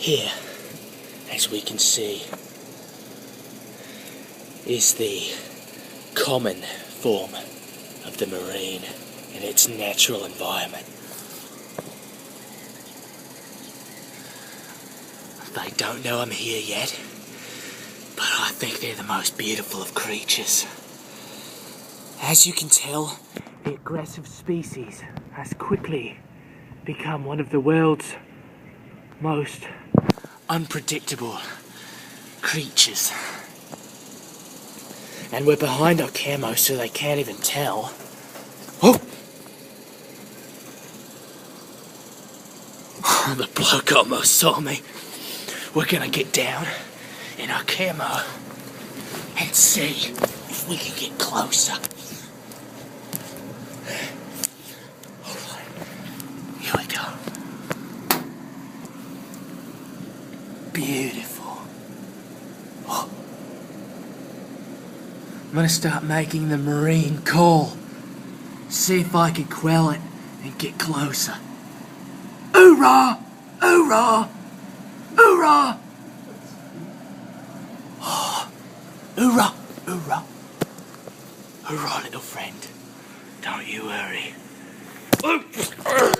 Here, as we can see, is the common form of the marine in its natural environment. They don't know I'm here yet, but I think they're the most beautiful of creatures. As you can tell, the aggressive species has quickly become one of the world's most unpredictable creatures. And we're behind our camo so they can't even tell. Oh! The bloke almost saw me. We're gonna get down in our camo and see if we can get closer. Alright, here we go. Beautiful. Oh. I'm gonna start making the marine call. See if I can quell it and get closer. Hoorah! Hoorah! Hoorah! Oh, hoorah! Hoorah! Hoorah, little friend. Don't you worry. Oh.